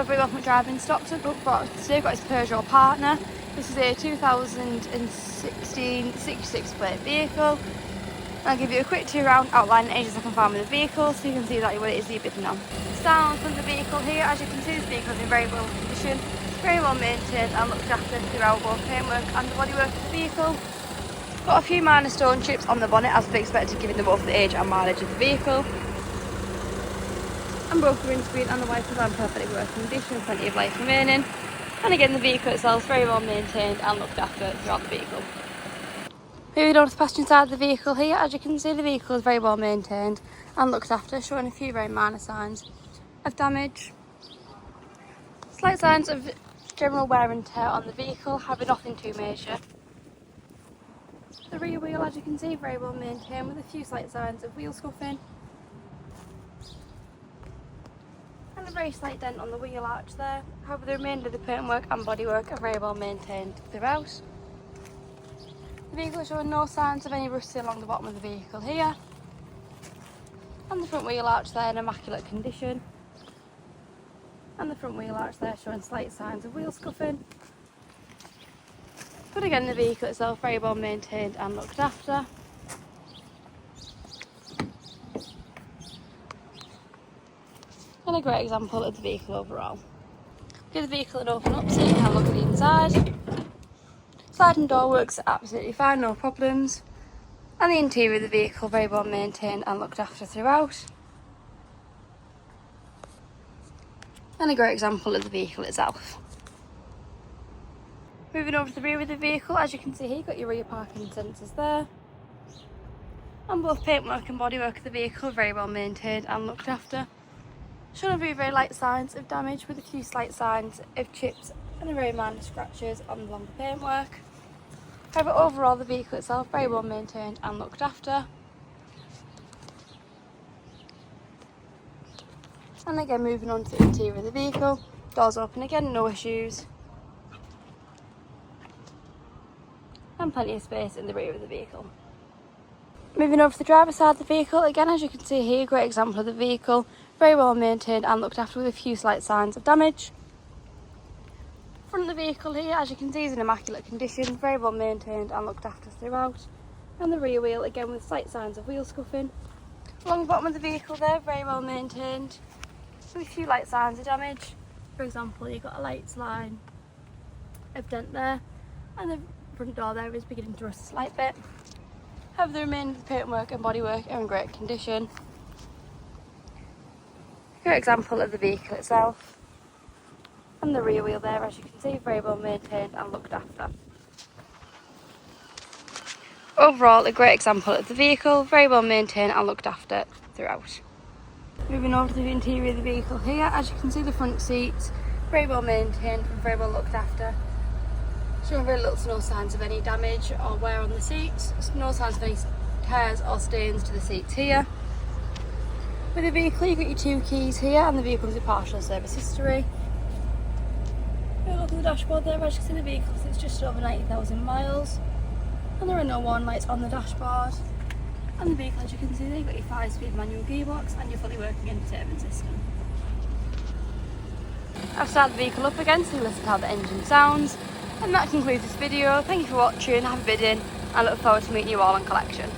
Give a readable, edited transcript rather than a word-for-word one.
have very welcome driving stock to book, but today I've got his Peugeot partner. This is a 2016 66 plate vehicle. I'll give you a quick tour around, outline the ages I can find with the vehicle so you can see exactly what it is you're bidding on. Starting from the vehicle here, as you can see, this vehicle is in very well condition. It's very well maintained and looked after throughout both paintwork and the bodywork of the vehicle. Got a few minor stone chips on the bonnet as would be expected given the both the age and mileage of the vehicle. And both the windscreen and the wipers are in perfectly working condition with plenty of life remaining. And again, the vehicle itself is very well maintained and looked after throughout the vehicle. Moving on to the passenger side of the vehicle here, as you can see the vehicle is very well maintained and looked after, showing a few very minor signs of damage. Slight signs of general wear and tear on the vehicle, however nothing too major. The rear wheel, as you can see, very well maintained with a few slight signs of wheel scuffing. And a very slight dent on the wheel arch there, however the remainder of the paintwork and bodywork are very well maintained throughout. The vehicle is showing no signs of any rusting along the bottom of the vehicle here. And the front wheel arch there in immaculate condition. And the front wheel arch there showing slight signs of wheel scuffing. But again, the vehicle itself very well maintained and looked after. And a great example of the vehicle overall. Give the vehicle an open up so you can have a look at the inside. Sliding door works absolutely fine, no problems. And the interior of the vehicle very well maintained and looked after throughout. And a great example of the vehicle itself. Moving over to the rear of the vehicle, as you can see here, you've got your rear parking sensors there. And both paintwork and bodywork of the vehicle very well maintained and looked after. Showing very light signs of damage with a few slight signs of chips and a very minor scratches on the longer paintwork. However, overall the vehicle itself very well maintained and looked after. And again, moving on to the interior of the vehicle, doors open again, no issues. And plenty of space in the rear of the vehicle. Moving over to the driver's side of the vehicle, again as you can see here, great example of the vehicle, very well maintained and looked after with a few slight signs of damage. Front of the vehicle here, as you can see, is in immaculate condition, very well maintained and looked after throughout. And the rear wheel, again with slight signs of wheel scuffing. Along the bottom of the vehicle there, very well maintained, with a few light signs of damage. For example, you've got a light line of dent there, and the front door there is beginning to rust a slight bit. However, the remainder of the paintwork and bodywork are in great condition. A great example of the vehicle itself. And the rear wheel there, as you can see, very well maintained and looked after. Overall, a great example of the vehicle, very well maintained and looked after throughout. Moving over to the interior of the vehicle here, as you can see the front seats, very well maintained and very well looked after. Showing very little to no signs of any damage or wear on the seats, no signs of any tears or stains to the seats here. With the vehicle you've got your 2 keys here and the vehicle comes with partial service history. Look at the dashboard there, as you can see the vehicle sits just over 90,000 miles. And there are no warning lights on the dashboard. And the vehicle, as you can see there, you've got your 5-speed manual gearbox and your fully working entertainment system. I've started the vehicle up again so you listen to how the engine sounds. And that concludes this video. Thank you for watching, have a bidding. I look forward to meeting you all on collection.